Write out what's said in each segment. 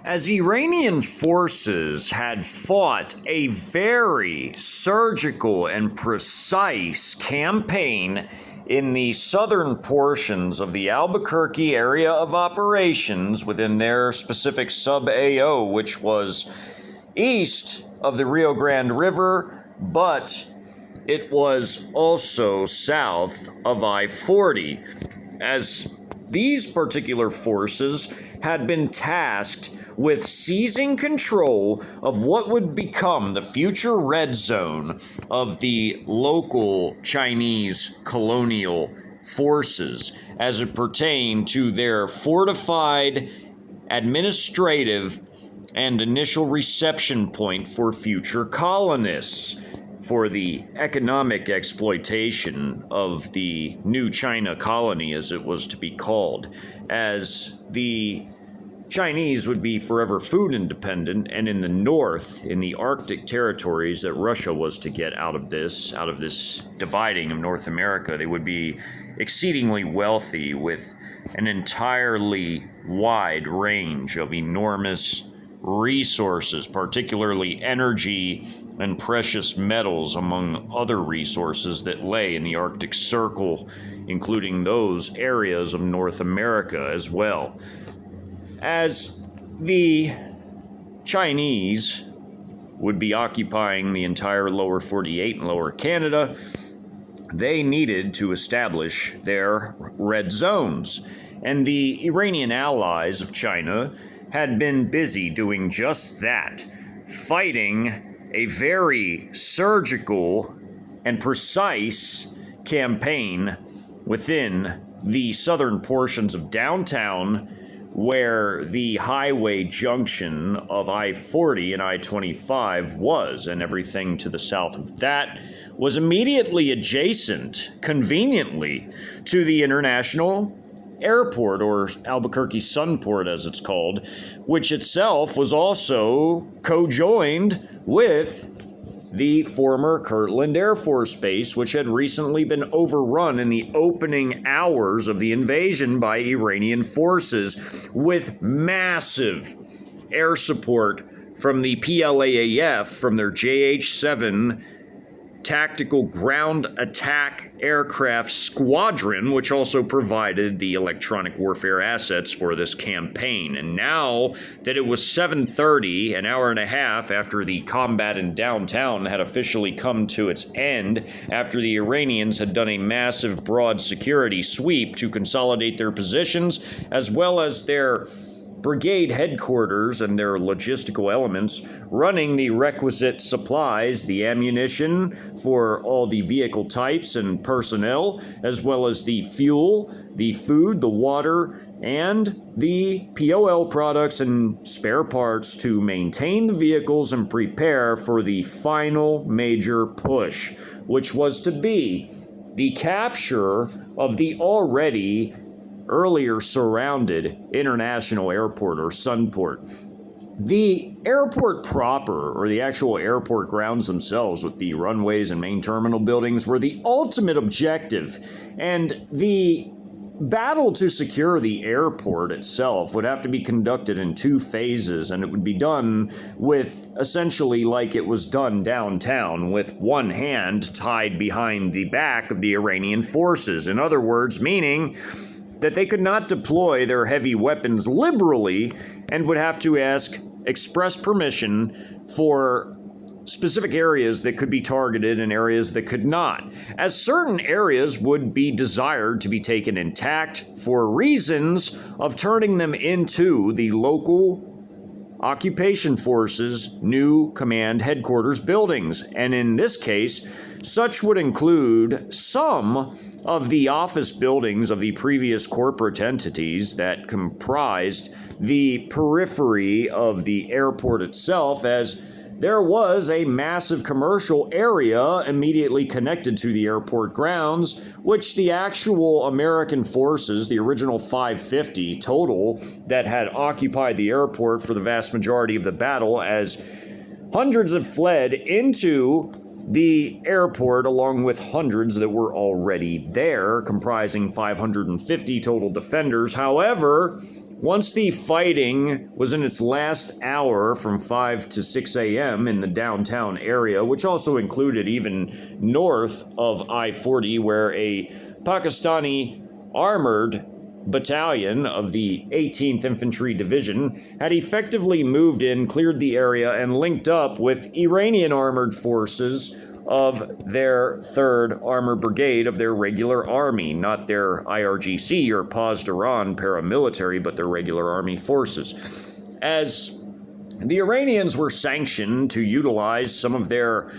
As Iranian forces had fought a very surgical and precise campaign in the southern portions of the Albuquerque area of operations within their specific sub-AO, which was east of the Rio Grande River, but it was also south of I-40, as these particular forces had been tasked with seizing control of what would become the future red zone of the local Chinese colonial forces as it pertained to their fortified administrative and initial reception point for future colonists for the economic exploitation of the new China colony, as it was to be called, as the Chinese would be forever food independent, and in the north, in the Arctic territories that Russia was to get out of this dividing of North America, they would be exceedingly wealthy with an entirely wide range of enormous resources, particularly energy and precious metals, among other resources that lay in the Arctic Circle, including those areas of North America as well. As the Chinese would be occupying the entire lower 48 and lower Canada, they needed to establish their red zones. And the Iranian allies of China had been busy doing just that, fighting a very surgical and precise campaign within the southern portions of downtown, where the highway junction of I-40 and I-25 was, and everything to the south of that was immediately adjacent, conveniently, to the international airport, or Albuquerque Sunport as it's called, which itself was also co-joined with the former Kirtland Air Force Base, which had recently been overrun in the opening hours of the invasion by Iranian forces, with massive air support from the PLAAF, from their JH-7 Tactical Ground Attack Aircraft Squadron, which also provided the electronic warfare assets for this campaign. And now that it was 7:30, an hour and a half after the combat in downtown had officially come to its end, after the Iranians had done a massive broad security sweep to consolidate their positions, as well as their brigade headquarters and their logistical elements, running the requisite supplies, the ammunition for all the vehicle types and personnel, as well as the fuel, the food, the water, and the POL products and spare parts to maintain the vehicles and prepare for the final major push, which was to be the capture of the already earlier surrounded international airport, or Sunport. The airport proper, or the actual airport grounds themselves with the runways and main terminal buildings, were the ultimate objective, and the battle to secure the airport itself would have to be conducted in two phases, and it would be done with essentially like it was done downtown, with one hand tied behind the back of the Iranian forces. In other words, meaning that they could not deploy their heavy weapons liberally and would have to ask express permission for specific areas that could be targeted and areas that could not, as certain areas would be desired to be taken intact for reasons of turning them into the local occupation forces' new command headquarters buildings. And in this case, such would include some of the office buildings of the previous corporate entities that comprised the periphery of the airport itself, as there was a massive commercial area immediately connected to the airport grounds, which the actual American forces, the original 550 total, that had occupied the airport for the vast majority of the battle, as hundreds have fled into the airport, along with hundreds that were already there, comprising 550 total defenders. However, Once the fighting was in its last hour from 5 to 6 a.m. in the downtown area, which also included even north of I-40, where a Pakistani armored battalion of the 18th Infantry Division had effectively moved in, cleared the area, and linked up with Iranian armored forces of their 3rd Armored Brigade of their regular army, not their IRGC or Pasdaran paramilitary, but their regular army forces. As the Iranians were sanctioned to utilize some of their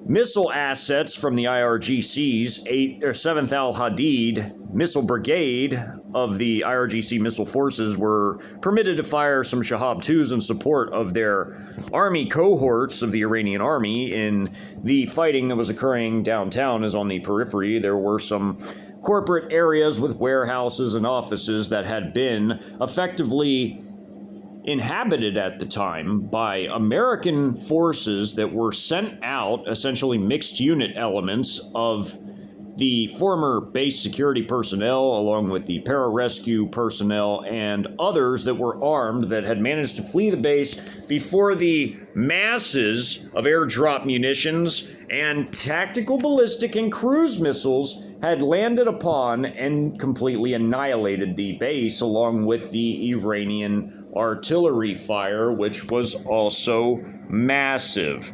missile assets from the IRGC's 7th Al-Hadid Missile Brigade of the IRGC missile forces were permitted to fire some Shahab 2s in support of their army cohorts of the Iranian army in the fighting that was occurring downtown. As on the periphery, there were some corporate areas with warehouses and offices that had been effectively inhabited at the time by American forces that were sent out, essentially mixed unit elements of the former base security personnel, along with the pararescue personnel and others that were armed that had managed to flee the base before the masses of airdrop munitions and tactical ballistic and cruise missiles had landed upon and completely annihilated the base, along with the Iranian artillery fire, which was also massive,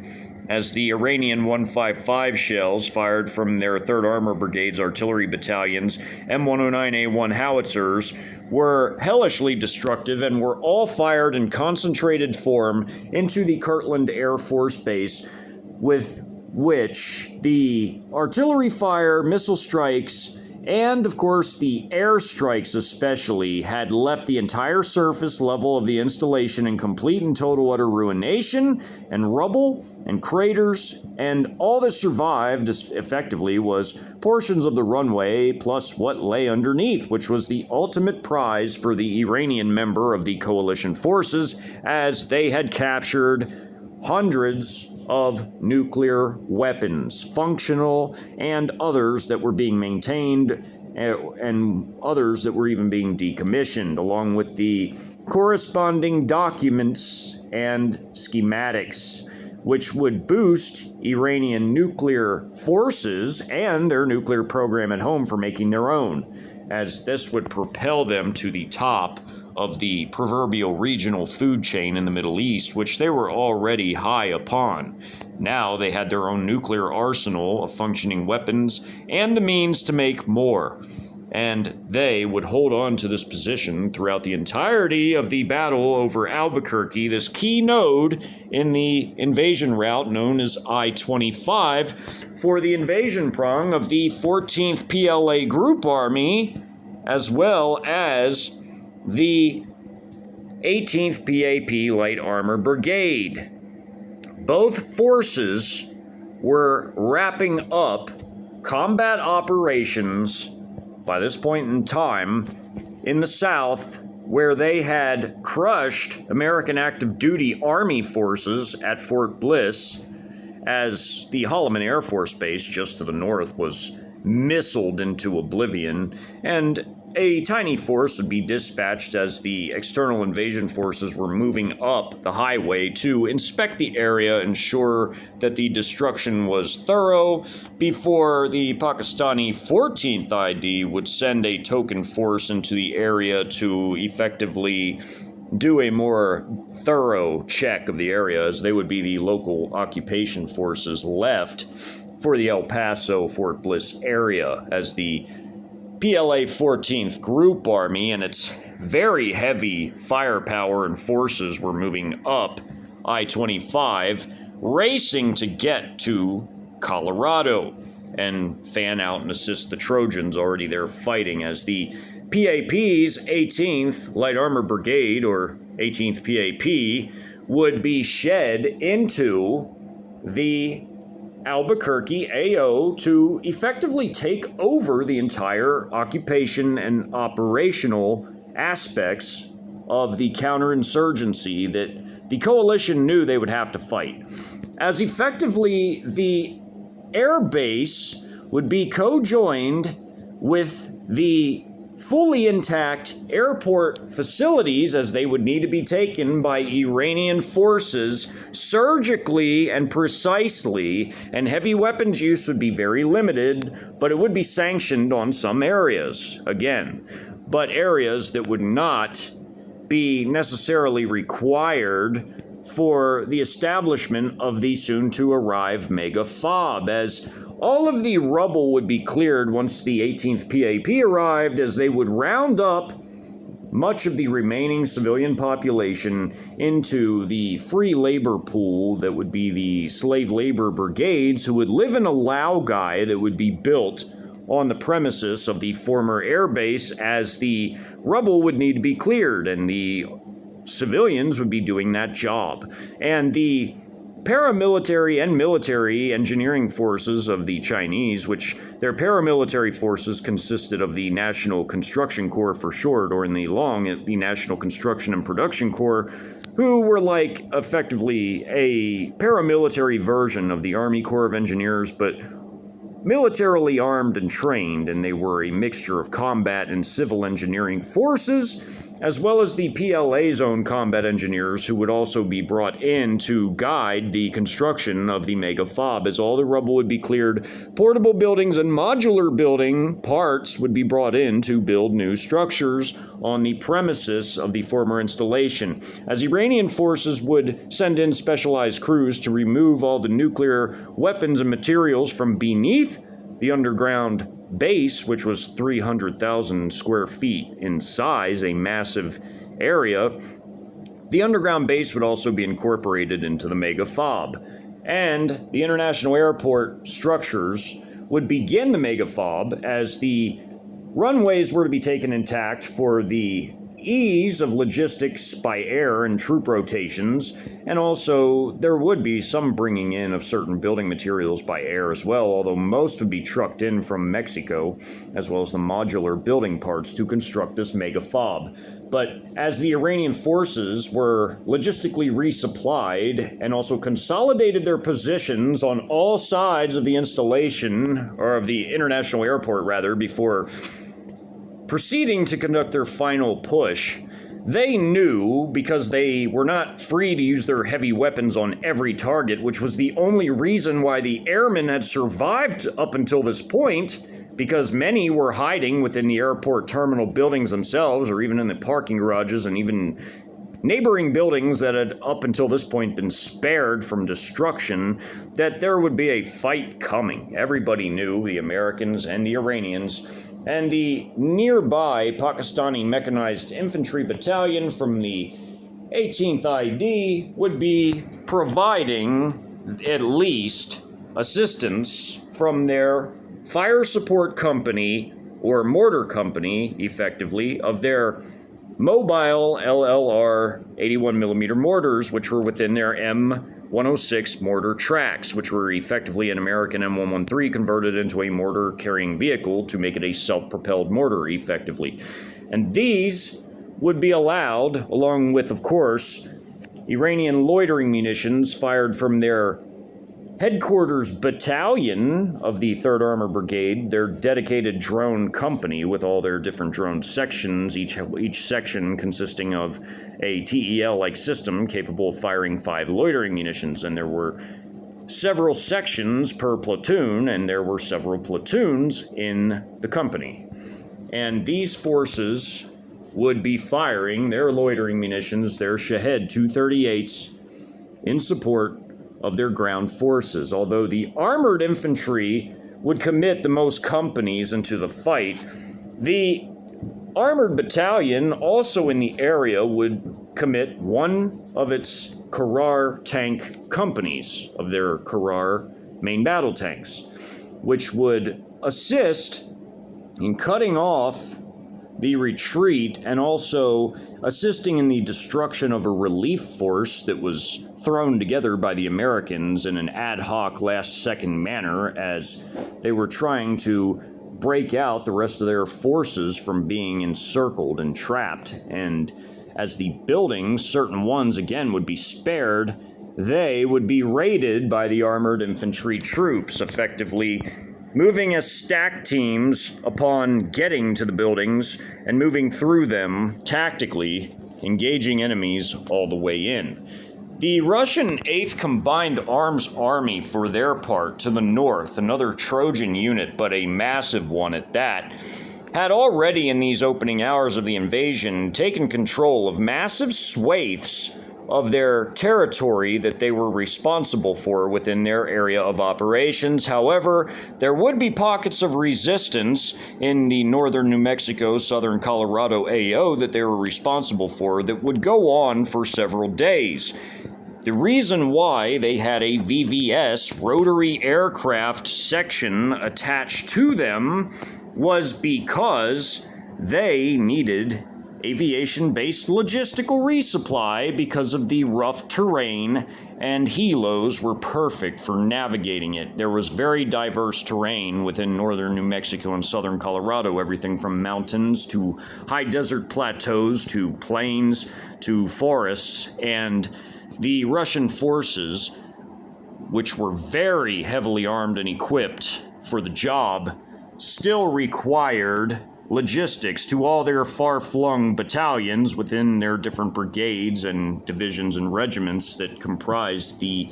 as the Iranian 155 shells fired from their 3rd Armor Brigade's artillery battalions M109A1 howitzers were hellishly destructive and were all fired in concentrated form into the Kirtland Air Force Base, with which the artillery fire, missile strikes, and, of course, the airstrikes especially had left the entire surface level of the installation in complete and total utter ruination and rubble and craters, and all that survived effectively was portions of the runway plus what lay underneath, which was the ultimate prize for the Iranian member of the coalition forces, as they had captured hundreds of nuclear weapons, functional and others that were being maintained, and others that were even being decommissioned, along with the corresponding documents and schematics, which would boost Iranian nuclear forces and their nuclear program at home for making their own, as this would propel them to the top of the proverbial regional food chain in the Middle East, which they were already high upon. Now they had their own nuclear arsenal of functioning weapons and the means to make more. And they would hold on to this position throughout the entirety of the battle over Albuquerque, this key node in the invasion route known as I-25, for the invasion prong of the 14th PLA Group Army, as well as the 18th PAP Light Armor Brigade. Both forces were wrapping up combat operations by this point in time in the South, where they had crushed American active duty Army forces at Fort Bliss, as the Holloman Air Force Base just to the north was missiled into oblivion, and a tiny force would be dispatched as the external invasion forces were moving up the highway to inspect the area, ensure that the destruction was thorough, before the Pakistani 14th ID would send a token force into the area to effectively do a more thorough check of the area, as they would be the local occupation forces left for the El Paso, Fort Bliss area, as the PLA 14th Group Army and its very heavy firepower and forces were moving up I-25, racing to get to Colorado and fan out and assist the Trojans already there fighting, as the PAP's 18th Light Armor Brigade, or 18th PAP, would be shed into the Albuquerque AO to effectively take over the entire occupation and operational aspects of the counterinsurgency that the coalition knew they would have to fight. As effectively the air base would be co-joined with the fully intact airport facilities, as they would need to be taken by Iranian forces surgically and precisely, and heavy weapons use would be very limited, but it would be sanctioned on some areas, again, but areas that would not be necessarily required for the establishment of the soon-to-arrive mega FOB, as all of the rubble would be cleared once the 18th PAP arrived, as they would round up much of the remaining civilian population into the free labor pool that would be the slave labor brigades, who would live in a laogai that would be built on the premises of the former air base, as the rubble would need to be cleared, and the civilians would be doing that job. And the paramilitary and military engineering forces of the Chinese, which their paramilitary forces consisted of the National Construction Corps for short, or in the long, the National Construction and Production Corps, who were like effectively a paramilitary version of the Army Corps of Engineers, but militarily armed and trained, and they were a mixture of combat and civil engineering forces, as well as the PLA's own combat engineers, who would also be brought in to guide the construction of the mega FOB, as all the rubble would be cleared. Portable buildings and modular building parts would be brought in to build new structures on the premises of the former installation, as Iranian forces would send in specialized crews to remove all the nuclear weapons and materials from beneath the underground base, which was 300,000 square feet in size, a massive area. The underground base would also be incorporated into the mega FOB, and the international airport structures would begin the mega FOB, as the runways were to be taken intact for the ease of logistics by air and troop rotations, and also there would be some bringing in of certain building materials by air as well, although most would be trucked in from Mexico, as well as the modular building parts to construct this mega FOB. But as the Iranian forces were logistically resupplied and also consolidated their positions on all sides of the installation, or of the international airport rather, before proceeding to conduct their final push, they knew, because they were not free to use their heavy weapons on every target, which was the only reason why the airmen had survived up until this point, because many were hiding within the airport terminal buildings themselves, or even in the parking garages, and even neighboring buildings that had up until this point been spared from destruction, that there would be a fight coming. Everybody knew, the Americans and the Iranians, and the nearby Pakistani Mechanized Infantry Battalion from the 18th ID would be providing at least assistance from their fire support company, or mortar company, effectively, of their mobile LLR 81mm mortars, which were within their M106 mortar tracks, which were effectively an American M113 converted into a mortar-carrying vehicle to make it a self-propelled mortar, effectively. And these would be allowed, along with, of course, Iranian loitering munitions fired from their headquarters battalion of the 3rd Armor Brigade, their dedicated drone company with all their different drone sections, each section consisting of a TEL-like system capable of firing 5 loitering munitions. And there were several sections per platoon, and there were several platoons in the company. And these forces would be firing their loitering munitions, their Shahed 238s, in support of their ground forces. Although the armored infantry would commit the most companies into the fight, the armored battalion also in the area would commit one of its Karar tank companies, of their Karar main battle tanks, which would assist in cutting off the retreat and also assisting in the destruction of a relief force that was thrown together by the Americans in an ad hoc last-second manner, as they were trying to break out the rest of their forces from being encircled and trapped. And as the buildings, certain ones again, would be spared, they would be raided by the armored infantry troops, effectively moving as stack teams upon getting to the buildings and moving through them tactically, engaging enemies all the way in. The Russian 8th Combined Arms Army, for their part, to the north, another Trojan unit, but a massive one at that, had already in these opening hours of the invasion taken control of massive swathes of their territory that they were responsible for within their area of operations. However, there would be pockets of resistance in the northern New Mexico, southern Colorado AO that they were responsible for that would go on for several days. The reason why they had a VVS, rotary aircraft section, attached to them was because they needed aviation-based logistical resupply because of the rough terrain, and helos were perfect for navigating it. There was very diverse terrain within northern New Mexico and southern Colorado, everything from mountains to high desert plateaus to plains to forests, and the Russian forces, which were very heavily armed and equipped for the job, still required logistics to all their far-flung battalions within their different brigades and divisions and regiments that comprised the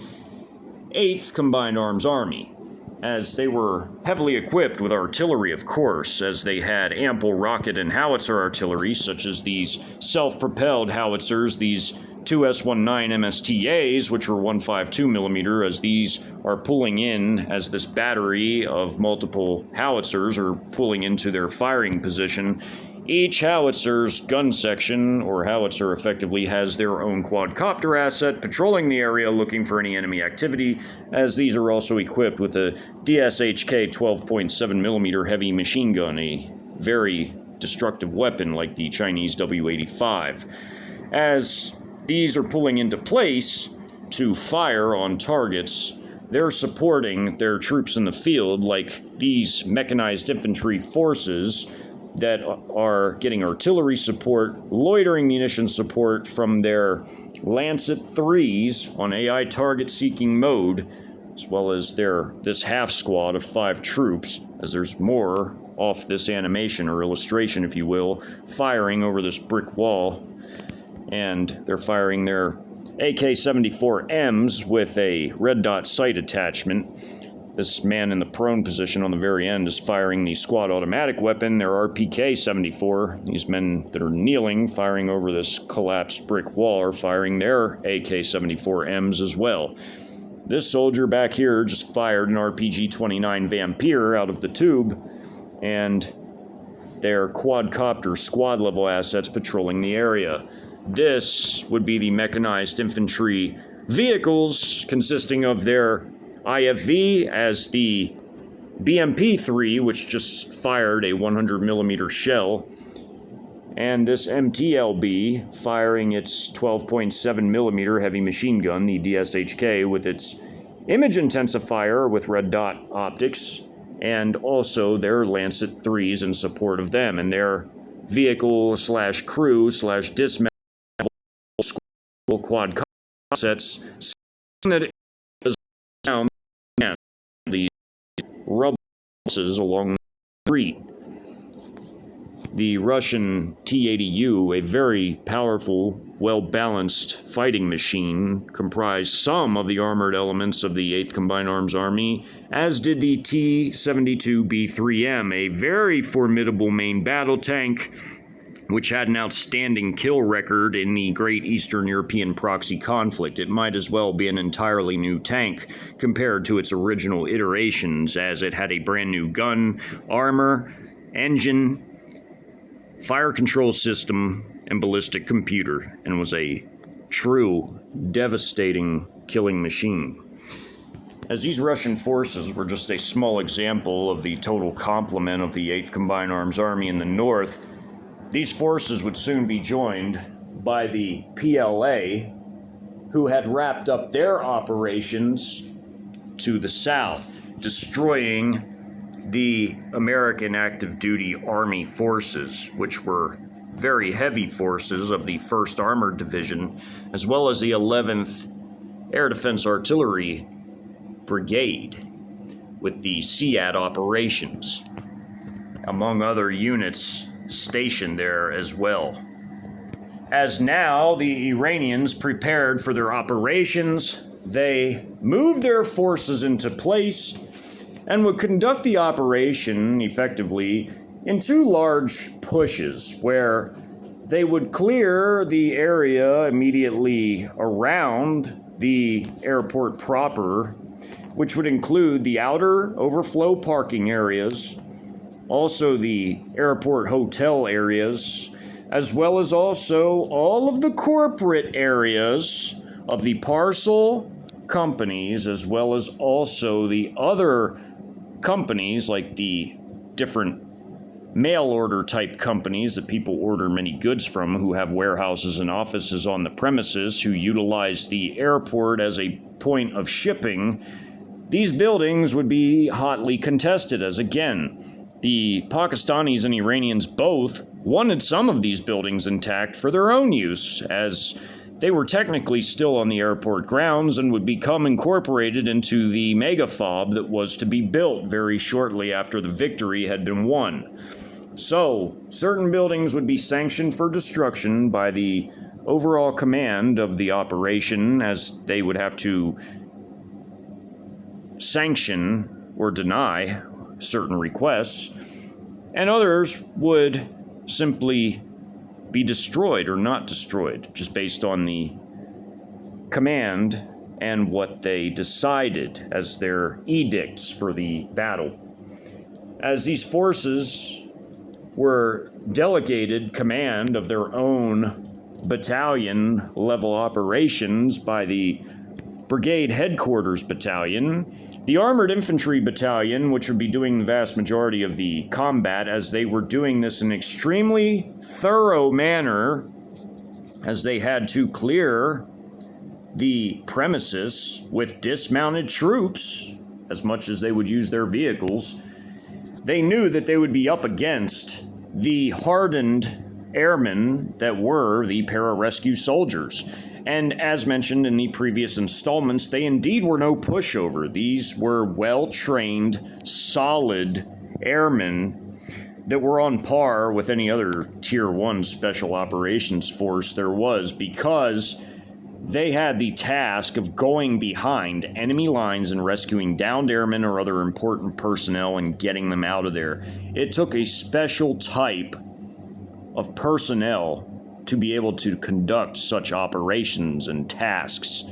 8th Combined Arms Army, as they were heavily equipped with artillery, of course, as they had ample rocket and howitzer artillery, such as these self-propelled howitzers, these 2 S-19 MSTAs, which were 152 millimeter, as these are pulling in as this battery of multiple howitzers are pulling into their firing position. Each howitzer's gun section, or howitzer, effectively has their own quadcopter asset patrolling the area looking for any enemy activity, as these are also equipped with a DSHK 12.7 millimeter heavy machine gun, a very destructive weapon like the Chinese W-85. As these are pulling into place to fire on targets, they're supporting their troops in the field, like these mechanized infantry forces that are getting artillery support, loitering munition support from their Lancet 3s on AI target-seeking mode, as well as this half squad of 5 troops, as there's more off this animation or illustration, if you will, firing over this brick wall. And they're firing their AK-74Ms with a red dot sight attachment. This man in the prone position on the very end is firing the squad automatic weapon, their RPK-74. These men that are kneeling, firing over this collapsed brick wall, are firing their AK-74Ms as well. This soldier back here just fired an RPG-29 Vampire out of the tube, and their quadcopter squad-level assets patrolling the area. This would be the mechanized infantry vehicles consisting of their IFV as the BMP-3, which just fired a 100 millimeter shell, and this MTLB firing its 12.7 millimeter heavy machine gun, the DSHK, with its image intensifier with red dot optics, and also their Lancet 3s in support of them, and their vehicle/crew/dismount quad sets that is down the rubble along the street. The Russian T-80U, a very powerful, well-balanced fighting machine, comprised some of the armored elements of the 8th Combined Arms Army, as did the T-72B3M, a very formidable main battle tank, which had an outstanding kill record in the Great Eastern European Proxy Conflict. It might as well be an entirely new tank compared to its original iterations, as it had a brand new gun, armor, engine, fire control system, and ballistic computer, and was a true, devastating killing machine. As these Russian forces were just a small example of the total complement of the 8th Combined Arms Army in the north, these forces would soon be joined by the PLA, who had wrapped up their operations to the south, destroying the American active duty Army forces, which were very heavy forces of the 1st Armored Division, as well as the 11th Air Defense Artillery Brigade. with the SEAD operations, among other units stationed there as well. As now the Iranians prepared for their operations, they moved their forces into place and would conduct the operation effectively in two large pushes, where they would clear the area immediately around the airport proper, which would include the outer overflow parking areas, also the airport hotel areas, as well as also all of the corporate areas of the parcel companies, as well as also the other companies like the different mail order type companies that people order many goods from, who have warehouses and offices on the premises, who utilize the airport as a point of shipping. These buildings would be hotly contested, as again, the Pakistanis and Iranians both wanted some of these buildings intact for their own use, as they were technically still on the airport grounds and would become incorporated into the mega fob that was to be built very shortly after the victory had been won. So, certain buildings would be sanctioned for destruction by the overall command of the operation, as they would have to sanction or deny certain requests, and others would simply be destroyed or not destroyed, just based on the command and what they decided as their edicts for the battle. As these forces were delegated command of their own battalion level operations by the Brigade Headquarters Battalion, the Armored Infantry Battalion, which would be doing the vast majority of the combat, as they were doing this in an extremely thorough manner, as they had to clear the premises with dismounted troops, as much as they would use their vehicles. They knew that they would be up against the hardened airmen that were the pararescue soldiers. And as mentioned in the previous installments, they indeed were no pushover. These were well-trained, solid airmen that were on par with any other Tier 1 Special Operations Force there was, because they had the task of going behind enemy lines and rescuing downed airmen or other important personnel and getting them out of there. It took a special type of personnel to be able to conduct such operations and tasks.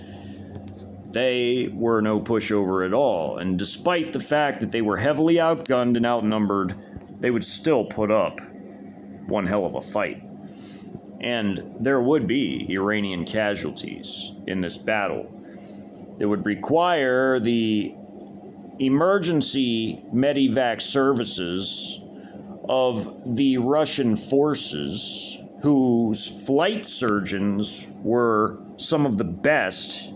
They were no pushover at all, and despite the fact that they were heavily outgunned and outnumbered, they would still put up one hell of a fight. And there would be Iranian casualties in this battle. It would require the emergency medevac services of the Russian forces, whose flight surgeons were some of the best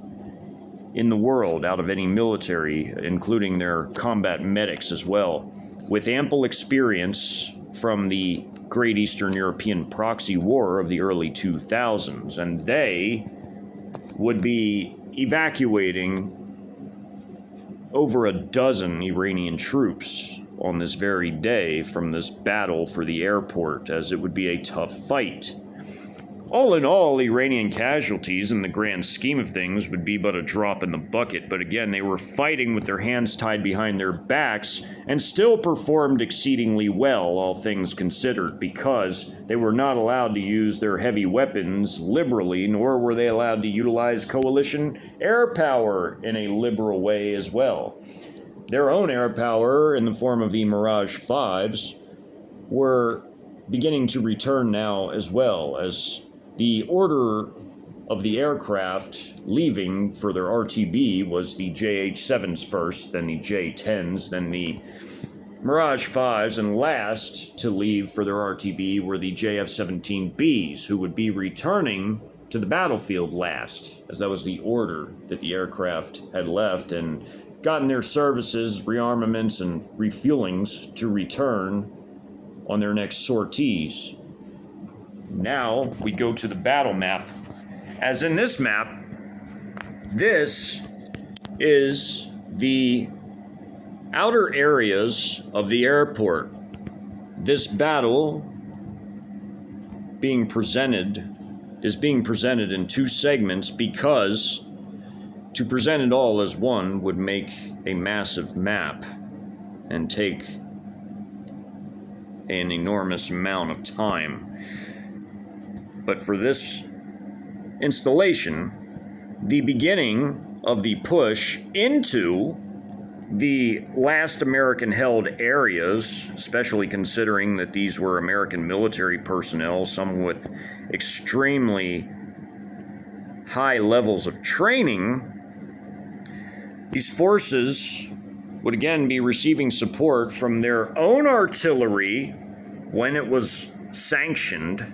in the world out of any military, including their combat medics as well, with ample experience from the Great Eastern European proxy war of the early 2000s, and they would be evacuating over a dozen Iranian troops on this very day from this battle for the airport, as it would be a tough fight. All in all, Iranian casualties in the grand scheme of things would be but a drop in the bucket, but again, they were fighting with their hands tied behind their backs and still performed exceedingly well, all things considered, because they were not allowed to use their heavy weapons liberally, nor were they allowed to utilize coalition air power in a liberal way as well. Their own air power, in the form of the Mirage 5s, were beginning to return now as well, as the order of the aircraft leaving for their RTB was the JH-7s first, then the J-10s, then the Mirage 5s, and last to leave for their RTB were the JF-17Bs, who would be returning to the battlefield last, as that was the order that the aircraft had left and gotten their services, rearmaments, and refuelings to return on their next sorties. Now we go to the battle map. As in this map, this is the outer areas of the airport. This battle is being presented in two segments because to present it all as one would make a massive map and take an enormous amount of time. But for this installation, the beginning of the push into the last American-held areas, especially considering that these were American military personnel, some with extremely high levels of training, these forces would again be receiving support from their own artillery when it was sanctioned,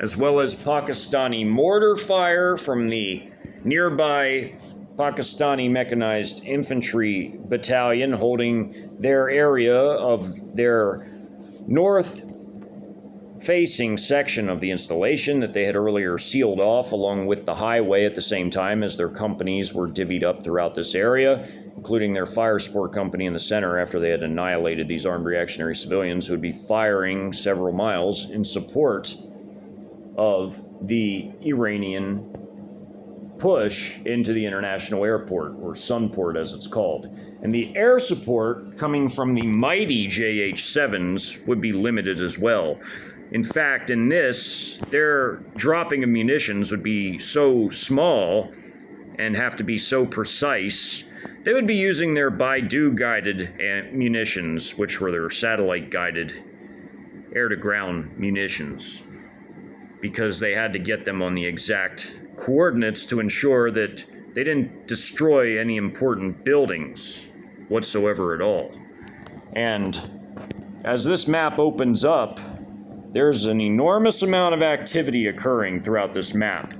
as well as Pakistani mortar fire from the nearby Pakistani Mechanized Infantry Battalion holding their area of their north-facing section of the installation that they had earlier sealed off, along with the highway at the same time as their companies were divvied up throughout this area, including their fire support company in the center after they had annihilated these armed reactionary civilians who would be firing several miles in support of the Iranian push into the international airport, or Sunport as it's called. And the air support coming from the mighty JH-7s would be limited as well. In fact, in this, their dropping of munitions would be so small and have to be so precise, they would be using their Baidu-guided munitions, which were their satellite-guided air-to-ground munitions, because they had to get them on the exact coordinates to ensure that they didn't destroy any important buildings whatsoever at all. And as this map opens up, there's an enormous amount of activity occurring throughout this map.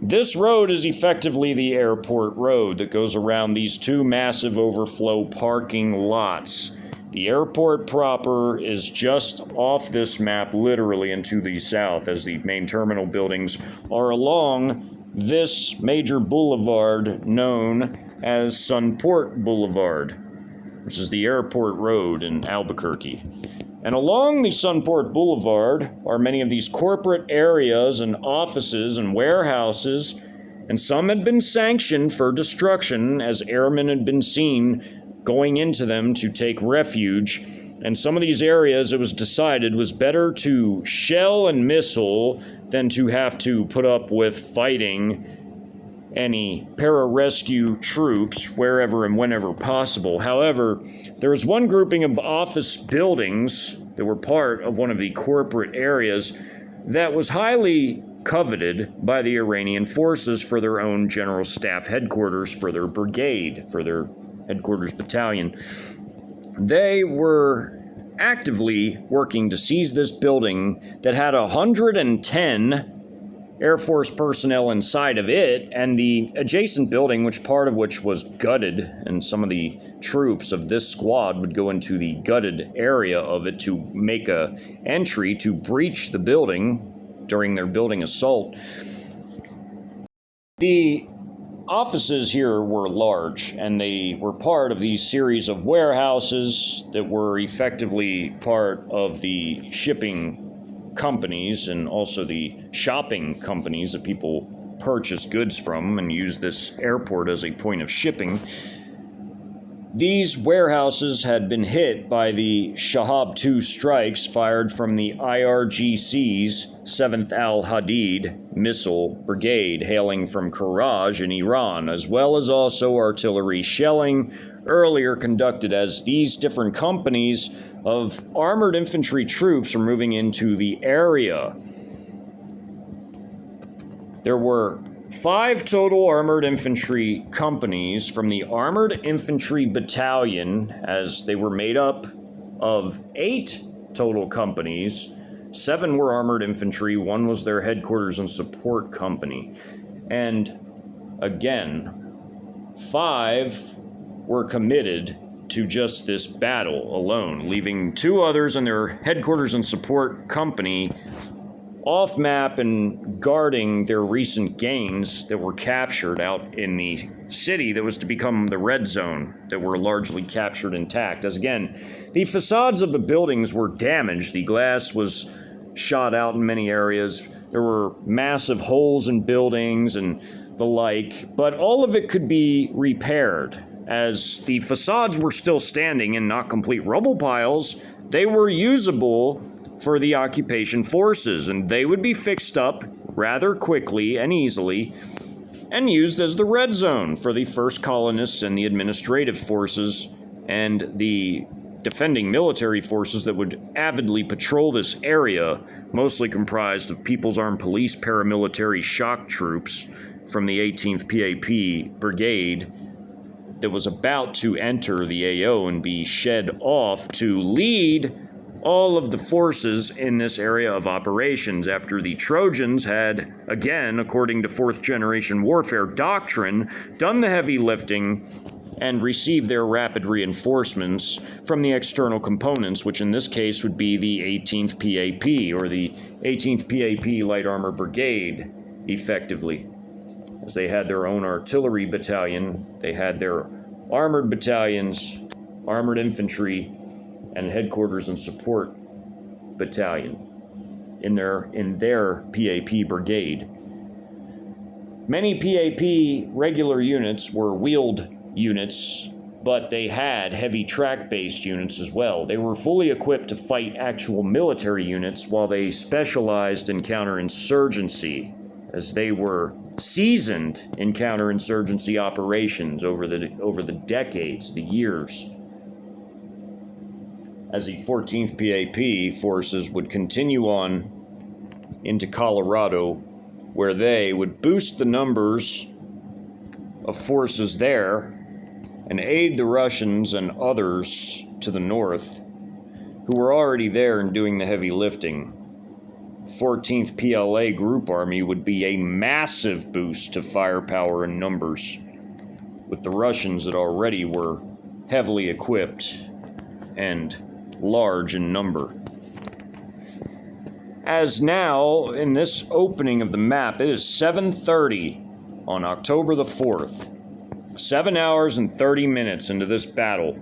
This road is effectively the airport road that goes around these two massive overflow parking lots. The airport proper is just off this map, literally and to the south, as the main terminal buildings are along this major boulevard known as Sunport Boulevard, which is the airport road in Albuquerque. And along the Sunport Boulevard are many of these corporate areas and offices and warehouses, and some had been sanctioned for destruction as airmen had been seen going into them to take refuge. And some of these areas, it was decided, was better to shell and missile than to have to put up with fighting any pararescue troops wherever and whenever possible. However, there was one grouping of office buildings that were part of one of the corporate areas that was highly coveted by the Iranian forces for their own general staff headquarters, for their brigade, for their headquarters battalion. They were actively working to seize this building that had 110 Air Force personnel inside of it, and the adjacent building, part of which was gutted, and some of the troops of this squad would go into the gutted area of it to make a entry to breach the building during their building assault. The offices here were large, and they were part of these series of warehouses that were effectively part of the shipping companies and also the shopping companies that people purchase goods from and use this airport as a point of shipping. These warehouses had been hit by the Shahab 2 strikes fired from the IRGC's 7th Al-Hadid missile brigade hailing from Karaj in Iran, as well as also artillery shelling earlier conducted as these different companies of armored infantry troops were moving into the area. There were 5 total armored infantry companies from the Armored Infantry Battalion, as they were made up of 8 total companies. 7 were armored infantry, 1 was their headquarters and support company. And again, 5 were committed to just this battle alone, leaving 2 others in their headquarters and support company off map and guarding their recent gains that were captured out in the city that was to become the red zone, that were largely captured intact. As again, the facades of the buildings were damaged. The glass was shot out in many areas. There were massive holes in buildings and the like, but all of it could be repaired. As the facades were still standing and not complete rubble piles, they were usable for the occupation forces, and they would be fixed up rather quickly and easily and used as the red zone for the first colonists and the administrative forces and the defending military forces that would avidly patrol this area, mostly comprised of People's Armed Police paramilitary shock troops from the 18th PAP Brigade that was about to enter the AO and be shed off to lead all of the forces in this area of operations after the Trojans had, again, according to fourth generation warfare doctrine, done the heavy lifting and received their rapid reinforcements from the external components, which in this case would be the 18th PAP, or the 18th PAP Light Armor Brigade, effectively. As they had their own artillery battalion, they had their armored battalions, armored infantry, and headquarters and support battalion in their PAP brigade. Many PAP regular units were wheeled units, but they had heavy track-based units as well. They were fully equipped to fight actual military units while they specialized in counterinsurgency, as they were seasoned in counterinsurgency operations over the decades, the years. As the 14th PAP forces would continue on into Colorado, where they would boost the numbers of forces there and aid the Russians and others to the north who were already there and doing the heavy lifting. 14th PLA Group Army would be a massive boost to firepower and numbers, with the Russians that already were heavily equipped and large in number. As now, in this opening of the map, it is 7:30 on October the 4th. 7 hours and 30 minutes into this battle.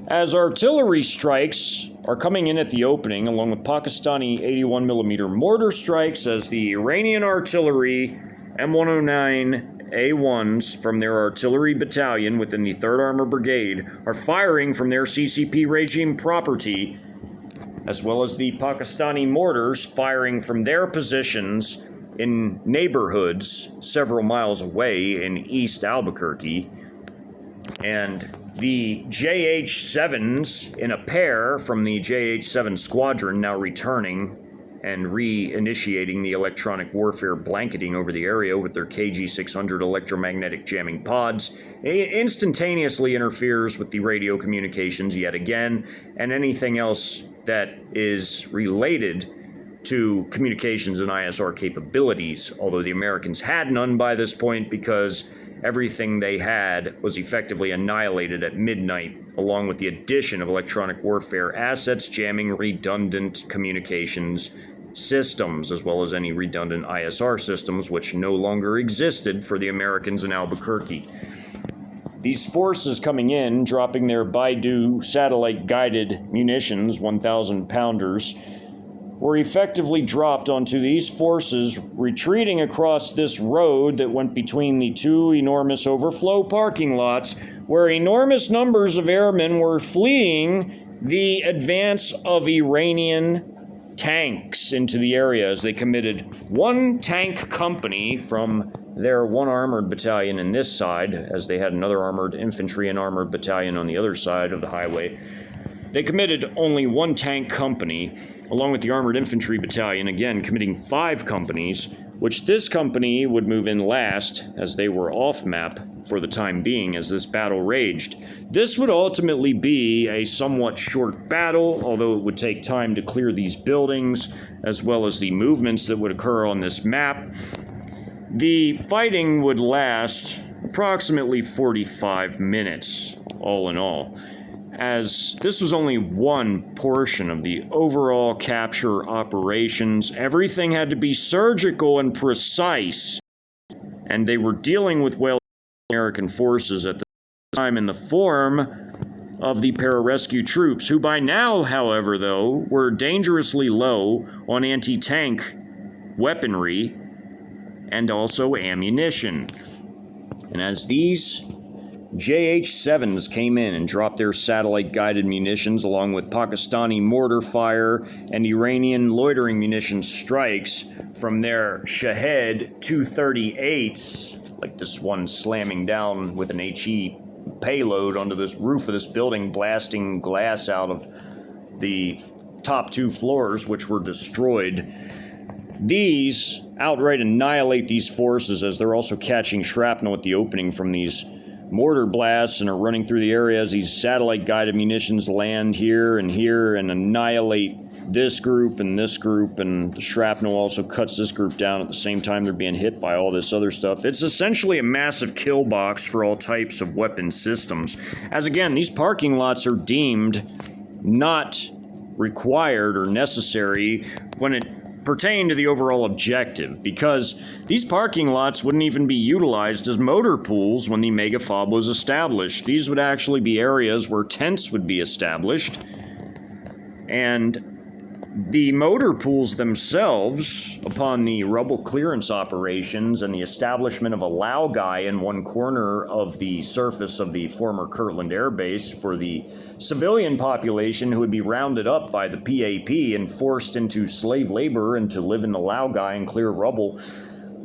As artillery strikes are coming in at the opening, along with Pakistani 81mm mortar strikes, as the Iranian artillery M109A1s from their artillery battalion within the 3rd Armor Brigade are firing from their CCP regime property, as well as the Pakistani mortars firing from their positions in neighborhoods several miles away in East Albuquerque, and the JH-7s in a pair from the JH-7 squadron now returning and reinitiating the electronic warfare blanketing over the area with their KG-600 electromagnetic jamming pods. It instantaneously interferes with the radio communications yet again, and anything else that is related to communications and ISR capabilities, although the Americans had none by this point because everything they had was effectively annihilated at midnight, along with the addition of electronic warfare assets jamming redundant communications systems, as well as any redundant ISR systems which no longer existed for the Americans in Albuquerque. These forces coming in, dropping their Baidu satellite-guided munitions, 1,000-pounders, were effectively dropped onto these forces retreating across this road that went between the two enormous overflow parking lots, where enormous numbers of airmen were fleeing the advance of Iranian tanks into the area, as they committed one tank company from their one armored battalion in this side, as they had another armored infantry and armored battalion on the other side of the highway. They committed only one tank company, along with the armored infantry battalion, again committing 5 companies, which this company would move in last, as they were off-map for the time being as this battle raged. This would ultimately be a somewhat short battle, although it would take time to clear these buildings, as well as the movements that would occur on this map. The fighting would last approximately 45 minutes, all in all. as this was only one portion of the overall capture operations. Everything had to be surgical and precise, and they were dealing with American forces at the time in the form of the pararescue troops, who by now, however, though, were dangerously low on anti-tank weaponry and also ammunition. And as these JH-7s came in and dropped their satellite-guided munitions along with Pakistani mortar fire and Iranian loitering munition strikes from their Shahed 238s, like this one slamming down with an HE payload onto this roof of this building, blasting glass out of the top 2 floors, which were destroyed. These outright annihilate these forces, as they're also catching shrapnel at the opening from these mortar blasts and are running through the area as these satellite-guided munitions land here and annihilate this group, and the shrapnel also cuts this group down at the same time they're being hit by all this other stuff. It's essentially a massive kill box for all types of weapon systems. As again, these parking lots are deemed not required or necessary when it pertain to the overall objective, because these parking lots wouldn't even be utilized as motor pools when the megafob was established. These would actually be areas where tents would be established, and the motor pools themselves, upon the rubble clearance operations and the establishment of a Lao guy in one corner of the surface of the former Kirtland Air Base for the civilian population who would be rounded up by the PAP and forced into slave labor and to live in the Lao guy and clear rubble,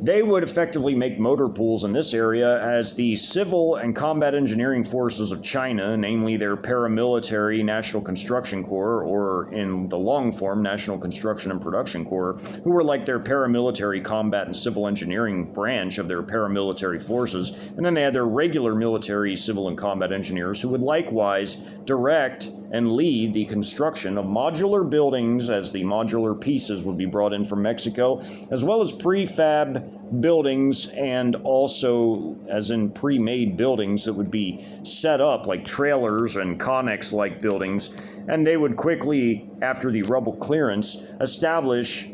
they would effectively make motor pools in this area as the civil and combat engineering forces of China, namely their paramilitary National Construction Corps, or in the long form, National Construction and Production Corps, who were like their paramilitary combat and civil engineering branch of their paramilitary forces. And then they had their regular military, civil, and combat engineers who would likewise direct and lead the construction of modular buildings, as the modular pieces would be brought in from Mexico, as well as prefab buildings, and also as in pre-made buildings that would be set up like trailers and Connex-like buildings. And they would quickly, after the rubble clearance, establish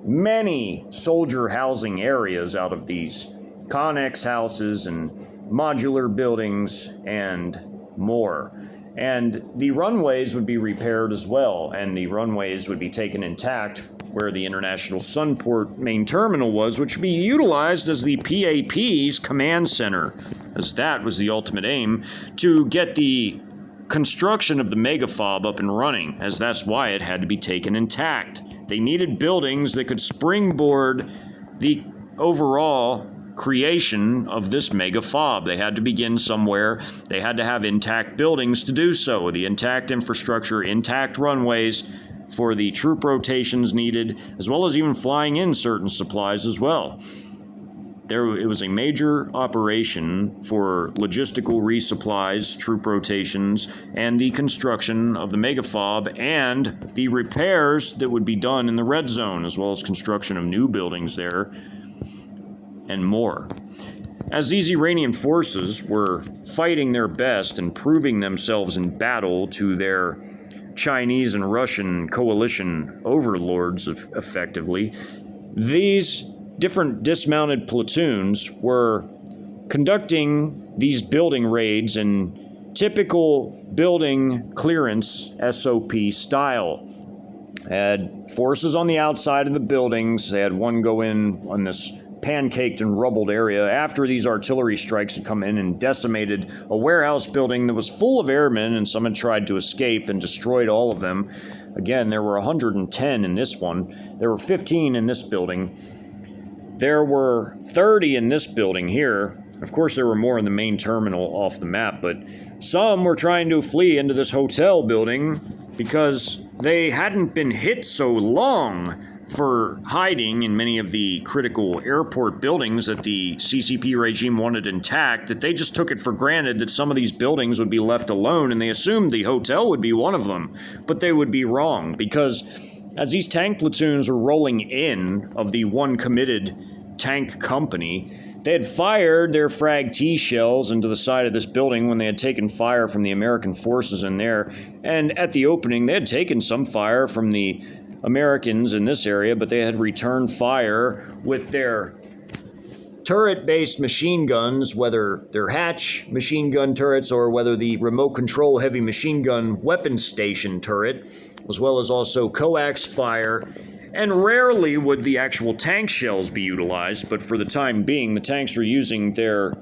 many soldier housing areas out of these Connex houses and modular buildings and more. And the runways would be repaired as well, and the runways would be taken intact where the International Sunport main terminal was, which would be utilized as the PAP's command center, as that was the ultimate aim, to get the construction of the megafob up and running, as that's why it had to be taken intact. They needed buildings that could springboard the overall creation of this megafob. They had to begin somewhere. They had to have intact buildings to do so. The intact infrastructure, intact runways for the troop rotations needed, as well as even flying in certain supplies as well. It was a major operation for logistical resupplies, troop rotations, and the construction of the megafob, and the repairs that would be done in the red zone, as well as construction of new buildings there, and more. As these Iranian forces were fighting their best and proving themselves in battle to their Chinese and Russian coalition overlords, effectively, these different dismounted platoons were conducting these building raids in typical building clearance SOP style. They had forces on the outside of the buildings. They had one go in on this pancaked and rubbled area after these artillery strikes had come in and decimated a warehouse building that was full of airmen, and some had tried to escape and destroyed all of them. Again, there were 110 in this one. There were 15 in this building. There were 30 in this building here. Of course, there were more in the main terminal off the map, but some were trying to flee into this hotel building because they hadn't been hit so long for hiding in many of the critical airport buildings that the CCP regime wanted intact, that they just took it for granted that some of these buildings would be left alone, and they assumed the hotel would be one of them. But they would be wrong, because as these tank platoons were rolling in of the one committed tank company. They had fired their frag T shells into the side of this building when they had taken fire from the American forces in there. And at the opening, they had taken some fire from the Americans in this area, but they had returned fire with their turret-based machine guns, whether they're Hatch machine gun turrets or whether the remote control heavy machine gun weapon station turret, as well as also coax fire. And rarely would the actual tank shells be utilized, but for the time being, the tanks are using their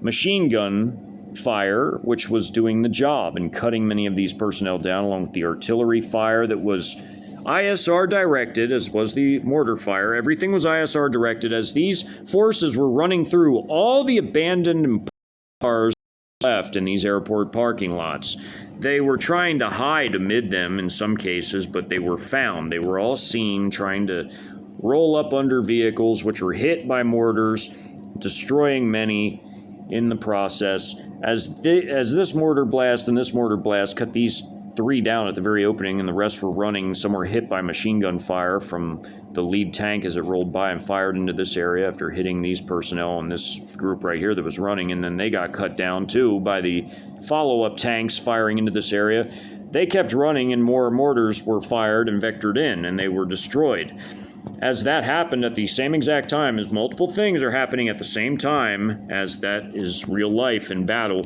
machine gun fire, which was doing the job and cutting many of these personnel down, along with the artillery fire that was ISR directed, as was the mortar fire. Everything was ISR directed as these forces were running through all the abandoned cars left in these airport parking lots. They were trying to hide amid them in some cases, but they were found. They were all seen trying to roll up under vehicles which were hit by mortars, destroying many in the process. As this mortar blast and this mortar blast cut these 3 down at the very opening, and the rest were running. Some were hit by machine gun fire from the lead tank as it rolled by and fired into this area after hitting these personnel and this group right here that was running, and then they got cut down too by the follow-up tanks firing into this area. They kept running, and more mortars were fired and vectored in, and they were destroyed. As that happened at the same exact time, as multiple things are happening at the same time, as that is real life in battle,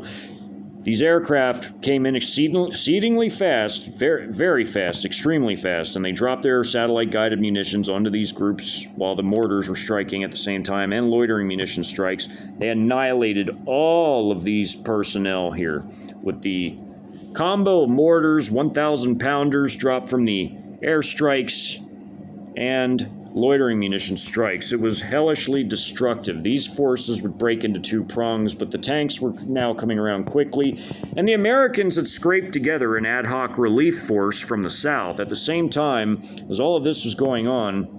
these aircraft came in exceedingly fast, very fast, extremely fast, and they dropped their satellite-guided munitions onto these groups while the mortars were striking at the same time, and loitering munition strikes. They annihilated all of these personnel here with the combo of mortars, 1,000-pounders dropped from the airstrikes, and loitering munition strikes. It was hellishly destructive. These forces would break into 2 prongs, but the tanks were now coming around quickly, and the Americans had scraped together an ad hoc relief force from the south. At the same time, as all of this was going on,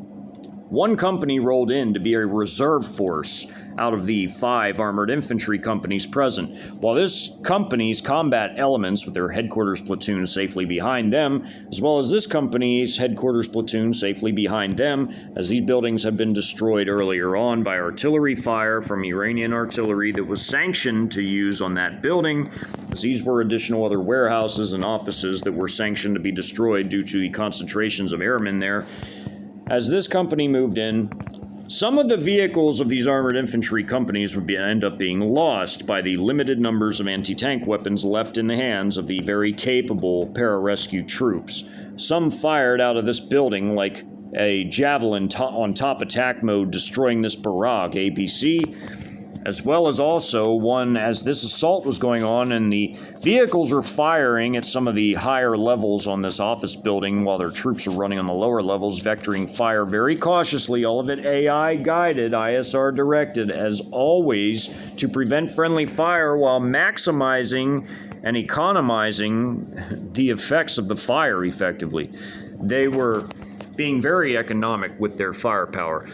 one company rolled in to be a reserve force out of the 5 armored infantry companies present. While this company's combat elements with their headquarters platoon safely behind them, as well as this company's headquarters platoon safely behind them, as these buildings had been destroyed earlier on by artillery fire from Iranian artillery that was sanctioned to use on that building, as these were additional other warehouses and offices that were sanctioned to be destroyed due to the concentrations of airmen there. As this company moved in, some of the vehicles of these armored infantry companies would end up being lost by the limited numbers of anti-tank weapons left in the hands of the very capable pararescue troops. Some fired out of this building like a javelin on top attack mode, destroying this barrage, APC, as well as also one as this assault was going on and the vehicles were firing at some of the higher levels on this office building while their troops are running on the lower levels, vectoring fire very cautiously, all of it AI guided, ISR directed, as always, to prevent friendly fire while maximizing and economizing the effects of the fire effectively. They were being very economic with their firepower,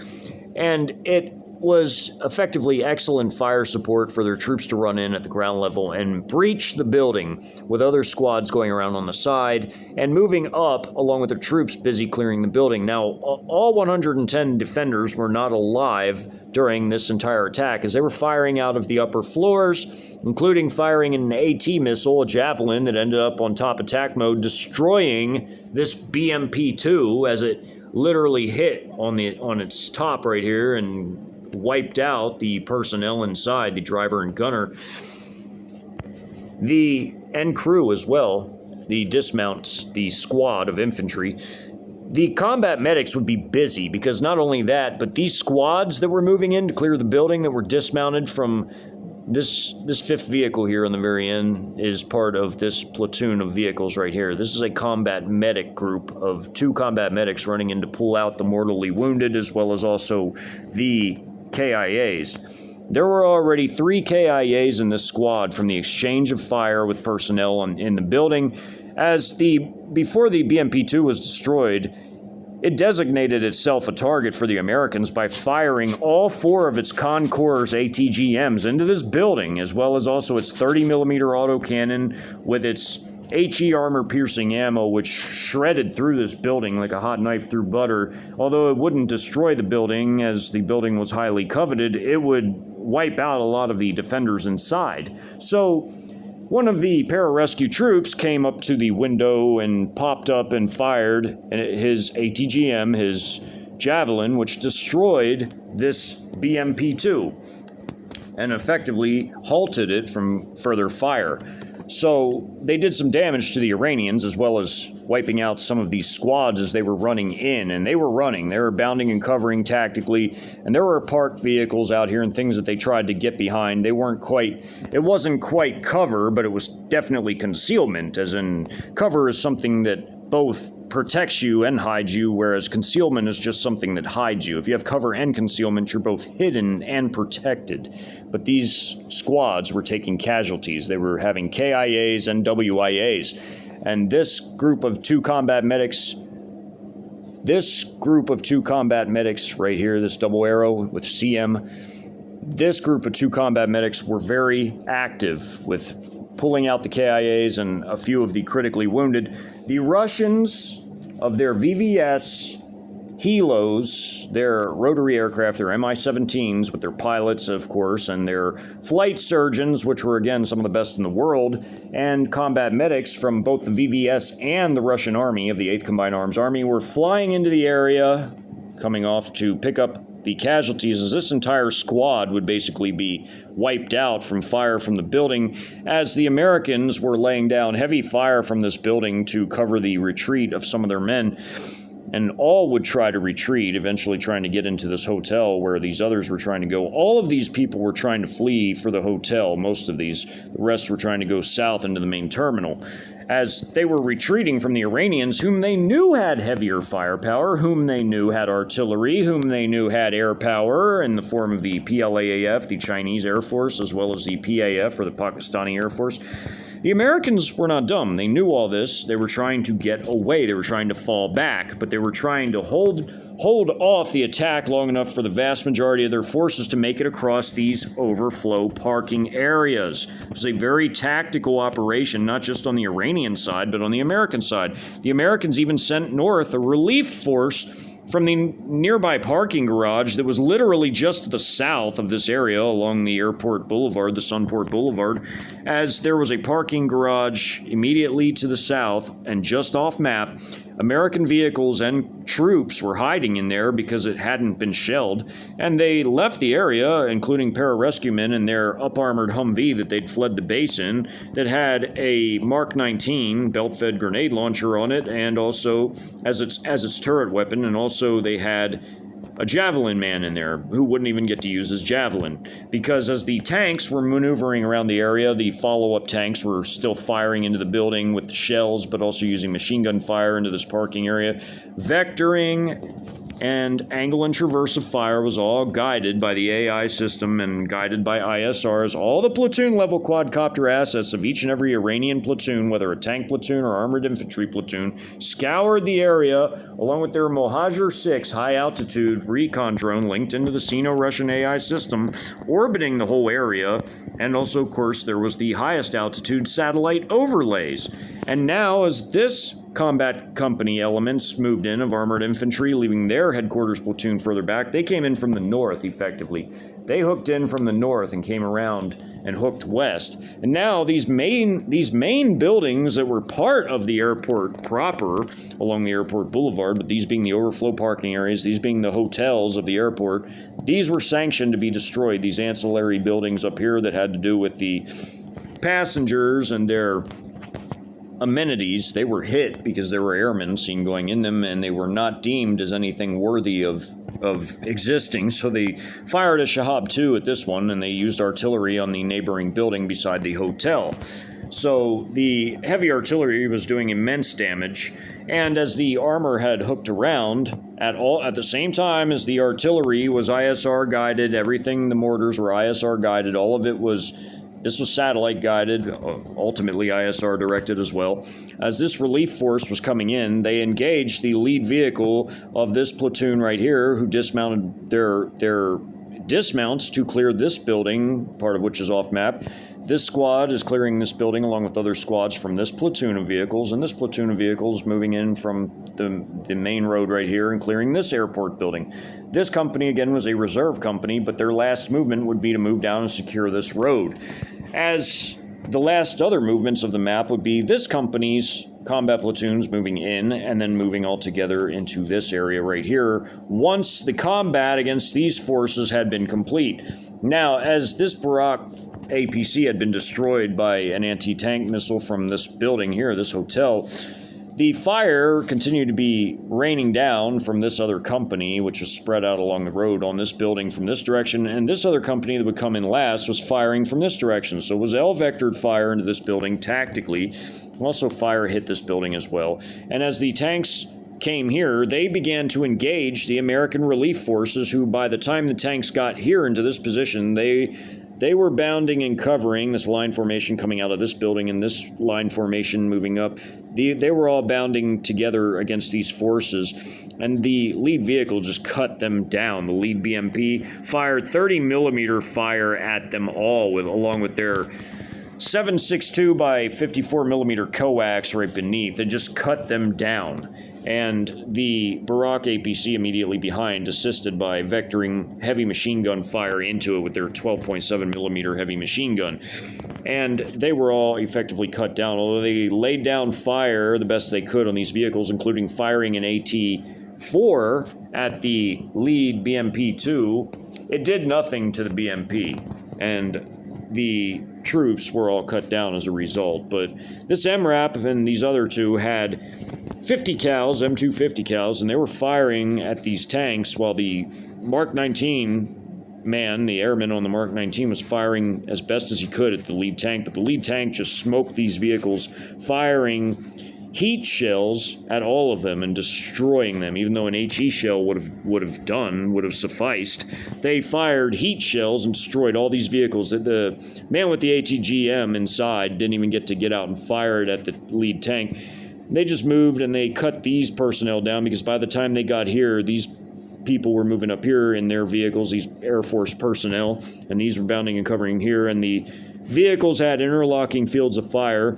and it was effectively excellent fire support for their troops to run in at the ground level and breach the building, with other squads going around on the side and moving up along with their troops busy clearing the building. Now, all 110 defenders were not alive during this entire attack, as they were firing out of the upper floors, including firing an AT missile, a javelin, that ended up on top attack mode, destroying this BMP-2 as it literally hit on its top right here and wiped out the personnel inside, the driver and gunner, and crew as well, the dismounts, the squad of infantry. The combat medics would be busy because not only that, but these squads that were moving in to clear the building that were dismounted from this 5th vehicle here on the very end is part of this platoon of vehicles right here. This is a combat medic group of 2 combat medics running in to pull out the mortally wounded, as well as also the KIAs. There were already 3 KIAs in this squad from the exchange of fire with personnel in the building. Before the BMP-2 was destroyed, it designated itself a target for the Americans by firing all 4 of its Concours ATGMs into this building, as well as also its 30mm autocannon with its HE armor-piercing ammo, which shredded through this building like a hot knife through butter. Although it wouldn't destroy the building, as the building was highly coveted, it would wipe out a lot of the defenders inside. So one of the pararescue troops came up to the window and popped up and fired his ATGM, his javelin, which destroyed this BMP-2 and effectively halted it from further fire. So they did some damage to the Iranians, as well as wiping out some of these squads as they were running in. And they were bounding and covering tactically, and there were parked vehicles out here and things that they tried to get behind. It wasn't quite cover, but it was definitely concealment, as in cover is something that both protects you and hides you, whereas concealment is just something that hides you. If you have cover and concealment, you're both hidden and protected. But these squads were taking casualties. They were having KIAs and WIAs. And this group of two combat medics right here, this double arrow with CM, this group of two combat medics were very active with pulling out the KIAs and a few of the critically wounded. The Russians, of their VVS helos, their rotary aircraft, their Mi-17s with their pilots, of course, and their flight surgeons, which were, again, some of the best in the world, and combat medics from both the VVS and the Russian Army of the 8th Combined Arms Army were flying into the area, coming off to pick up the casualties, as this entire squad would basically be wiped out from fire from the building, as the Americans were laying down heavy fire from this building to cover the retreat of some of their men. And all would try to retreat, eventually trying to get into this hotel where these others were trying to go. All of these people were trying to flee for the hotel, most of these. The rest were trying to go south into the main terminal. As they were retreating from the Iranians, whom they knew had heavier firepower, whom they knew had artillery, whom they knew had air power in the form of the PLAAF, the Chinese Air Force, as well as the PAF, or the Pakistani Air Force. The Americans were not dumb. They knew all this. They were trying to get away. They were trying to fall back, but they were trying to hold off the attack long enough for the vast majority of their forces to make it across these overflow parking areas. It was a very tactical operation, not just on the Iranian side, but on the American side. The Americans even sent north a relief force from the nearby parking garage that was literally just to the south of this area along the airport boulevard, the Sunport Boulevard, as there was a parking garage immediately to the south and just off map. American vehicles and troops were hiding in there because it hadn't been shelled, and they left the area, including pararescue men in their up-armored Humvee that they'd fled the base in, that had a Mark 19 belt-fed grenade launcher on it, and also as its turret weapon, and also they had a javelin man in there who wouldn't even get to use his javelin, because as the tanks were maneuvering around the area, the follow-up tanks were still firing into the building with shells, but also using machine gun fire into this parking area. Vectoring and angle and traverse of fire was all guided by the AI system and guided by ISRs. All the platoon-level quadcopter assets of each and every Iranian platoon, whether a tank platoon or armored infantry platoon, scoured the area along with their Mohajer 6 high-altitude recon drone linked into the Sino-Russian AI system, orbiting the whole area. And also, of course, there was the highest altitude satellite overlays. And now, as this combat company elements moved in of armored infantry, leaving their headquarters platoon further back, they came in from the north, effectively. They hooked in from the north and came around and hooked west. And now these main buildings that were part of the airport proper, along the airport boulevard, but these being the overflow parking areas, these being the hotels of the airport, these were sanctioned to be destroyed. These ancillary buildings up here that had to do with the passengers and their amenities, they were hit because there were airmen seen going in them, and they were not deemed as anything worthy of existing. So they fired a Shahab 2 at this one, and they used artillery on the neighboring building beside the hotel. So the heavy artillery was doing immense damage, and as the armor had hooked around at the same time as the artillery was ISR guided, everything, the mortars were ISR guided, all of it was. This was satellite guided, ultimately ISR directed as well. As this relief force was coming in, they engaged the lead vehicle of this platoon right here, who dismounted their dismounts to clear this building, part of which is off map. This squad is clearing this building along with other squads from this platoon of vehicles, and this platoon of vehicles moving in from the main road right here and clearing this airport building. This company, again, was a reserve company, but their last movement would be to move down and secure this road. As the last other movements of the map would be this company's combat platoons moving in and then moving all together into this area right here once the combat against these forces had been complete. Now, as this Barak APC had been destroyed by an anti-tank missile from this building here, this hotel, the fire continued to be raining down from this other company, which was spread out along the road on this building from this direction, and this other company that would come in last was firing from this direction. So it was L-vectored fire into this building tactically. Also, fire hit this building as well. And as the tanks came here, they began to engage the American relief forces, who by the time the tanks got here into this position, they were bounding and covering this line formation coming out of this building and this line formation moving up. They were all bounding together against these forces, and the lead vehicle just cut them down. The lead BMP fired 30 millimeter fire at them all, along with their 7.62 by 54 millimeter coax right beneath. It just cut them down. And the Barak APC immediately behind, assisted by vectoring heavy machine gun fire into it with their 12.7 millimeter heavy machine gun. And they were all effectively cut down, although they laid down fire the best they could on these vehicles, including firing an AT-4 at the lead BMP-2. It did nothing to the BMP, and the troops were all cut down as a result. But this MRAP and these other two had 50 cals, M250 cals, and they were firing at these tanks while the Mark 19 man, the airman on the Mark 19, was firing as best as he could at the lead tank, but the lead tank just smoked these vehicles, firing heat shells at all of them and destroying them. Even though an HE shell would have sufficed, they fired heat shells and destroyed all these vehicles. The man with the ATGM inside didn't even get out and fire it at the lead tank. They just moved and they cut these personnel down, because by the time they got here, these people were moving up here in their vehicles, these Air Force personnel, and these were bounding and covering here, and the vehicles had interlocking fields of fire.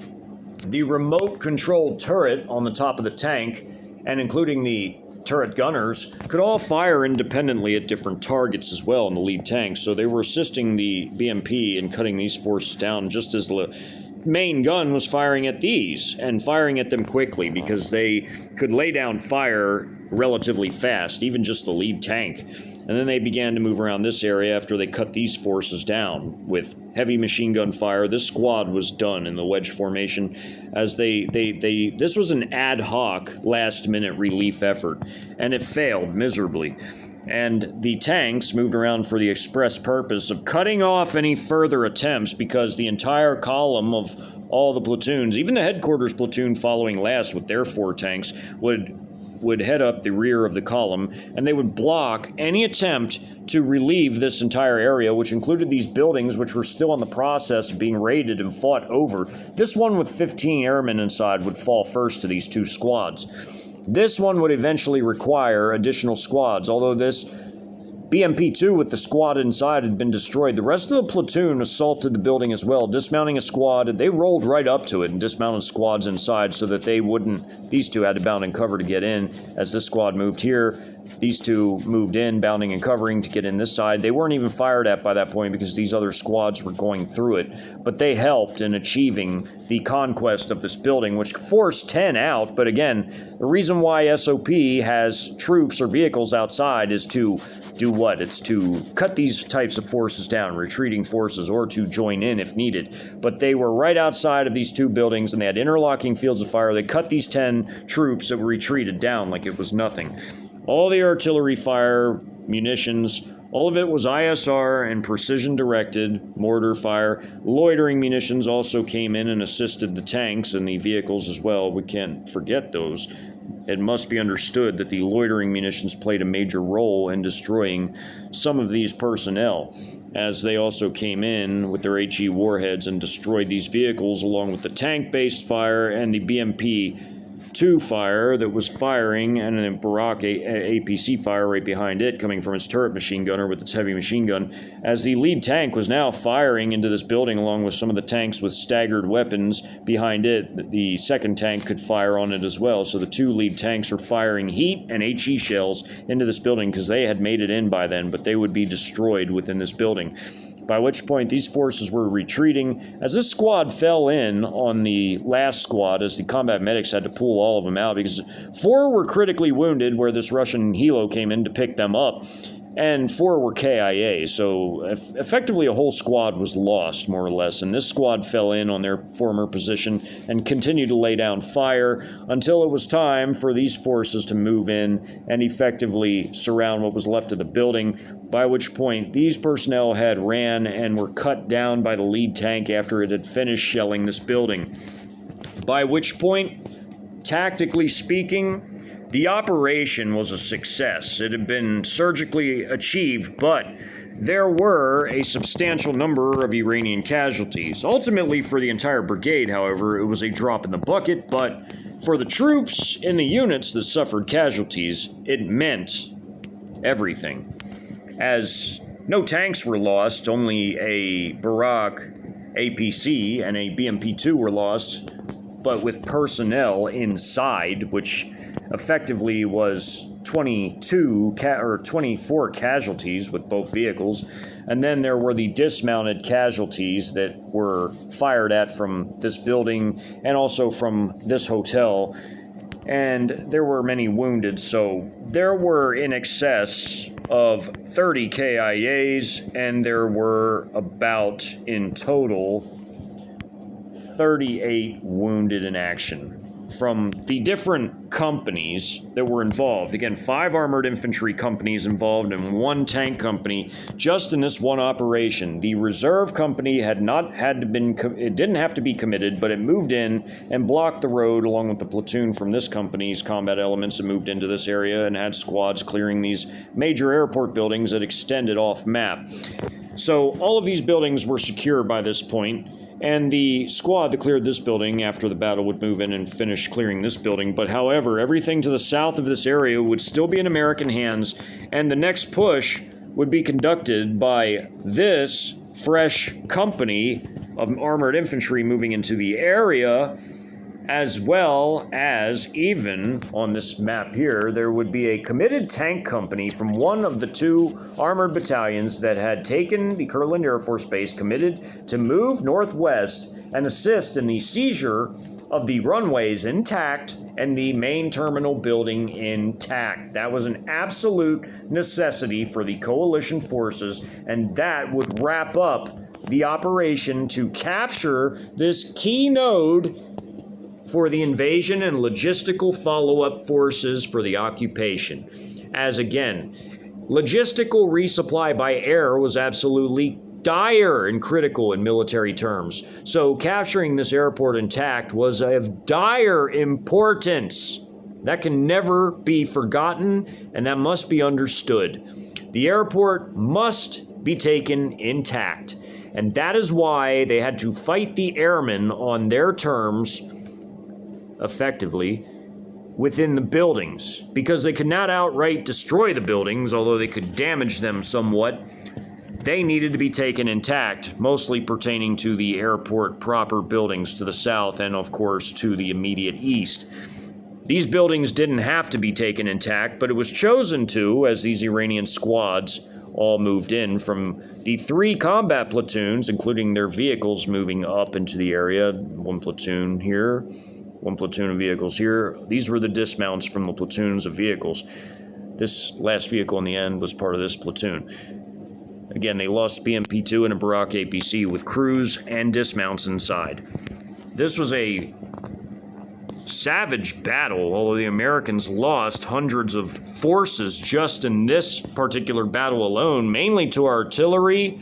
The remote control turret on the top of the tank, and including the turret gunners, could all fire independently at different targets as well in the lead tank, so they were assisting the BMP in cutting these forces down, just as the main gun was firing at these, and firing at them quickly, because they could lay down fire relatively fast, even just the lead tank. And then they began to move around this area after they cut these forces down with heavy machine gun fire. This squad was done in the wedge formation, as this was an ad hoc last-minute relief effort, and it failed miserably. And the tanks moved around for the express purpose of cutting off any further attempts, because the entire column of all the platoons, even the headquarters platoon following last with their 4 tanks, would head up the rear of the column, and they would block any attempt to relieve this entire area, which included these buildings, which were still in the process of being raided and fought over. This one with 15 airmen inside would fall first to these 2 squads. This one would eventually require additional squads, although this BMP-2 with the squad inside had been destroyed. The rest of the platoon assaulted the building as well, dismounting a squad. They rolled right up to it and dismounted squads inside so that they wouldn't... These 2 had to bound and cover to get in. As this squad moved here, these 2 moved in, bounding and covering to get in this side. They weren't even fired at by that point because these other squads were going through it. But they helped in achieving the conquest of this building, which forced 10 out. But again, the reason why SOP has troops or vehicles outside is to do what? It's to cut these types of forces down, retreating forces, or to join in if needed. But they were right outside of these 2 buildings, and they had interlocking fields of fire. They cut these 10 troops that were retreated down like it was nothing. All the artillery fire, munitions, all of it was ISR and precision-directed mortar fire. Loitering munitions also came in and assisted the tanks and the vehicles as well. We can't forget those. It must be understood that the loitering munitions played a major role in destroying some of these personnel, as they also came in with their HE warheads and destroyed these vehicles along with the tank-based fire and the BMP ABQ fire that was firing, and a Barak APC fire right behind it, coming from its turret machine gunner with its heavy machine gun, as the lead tank was now firing into this building along with some of the tanks with staggered weapons behind it. The second tank could fire on it as well, so the two lead tanks are firing heat and HE shells into this building because they had made it in by then, but they would be destroyed within this building. By which point these forces were retreating as this squad fell in on the last squad, as the combat medics had to pull all of them out because 4 were critically wounded where this Russian helo came in to pick them up, and 4 were KIA, so effectively a whole squad was lost, more or less, and this squad fell in on their former position and continued to lay down fire until it was time for these forces to move in and effectively surround what was left of the building, by which point these personnel had ran and were cut down by the lead tank after it had finished shelling this building. By which point, tactically speaking, the operation was a success. It had been surgically achieved, but there were a substantial number of Iranian casualties. Ultimately, for the entire brigade, however, it was a drop in the bucket, but for the troops in the units that suffered casualties, it meant everything. As no tanks were lost, only a Barak APC and a BMP-2 were lost, but with personnel inside, which effectively was 24 casualties with both vehicles, and then there were the dismounted casualties that were fired at from this building and also from this hotel, and there were many wounded, so there were in excess of 30 KIAs, and there were about, in total, 38 wounded in action from the different companies that were involved. Again, 5 armored infantry companies involved and 1 tank company just in this one operation. The reserve company it didn't have to be committed, but it moved in and blocked the road along with the platoon from this company's combat elements that moved into this area and had squads clearing these major airport buildings that extended off map. So all of these buildings were secure by this point, and the squad that cleared this building after the battle would move in and finish clearing this building. But however, everything to the south of this area would still be in American hands, and the next push would be conducted by this fresh company of armored infantry moving into the area, as well as, even on this map here, there would be a committed tank company from one of the 2 armored battalions that had taken the Kirtland Air Force Base, committed to move northwest and assist in the seizure of the runways intact and the main terminal building intact. That was an absolute necessity for the coalition forces, and that would wrap up the operation to capture this key node for the invasion and logistical follow-up forces for the occupation. As again, logistical resupply by air was absolutely dire and critical in military terms. So capturing this airport intact was of dire importance. That can never be forgotten, and that must be understood. The airport must be taken intact, and that is why they had to fight the airmen on their terms effectively within the buildings, because they could not outright destroy the buildings, although they could damage them somewhat. They needed to be taken intact, mostly pertaining to the airport proper buildings to the south and, of course, to the immediate east. These buildings didn't have to be taken intact, but it was chosen to, as these Iranian squads all moved in from the 3 combat platoons, including their vehicles moving up into the area. 1 platoon here, 1 platoon of vehicles here. These were the dismounts from the platoons of vehicles. This last vehicle in the end was part of this platoon. Again, they lost BMP-2 and a Barak APC with crews and dismounts inside. This was a savage battle, although the Americans lost hundreds of forces just in this particular battle alone, mainly to artillery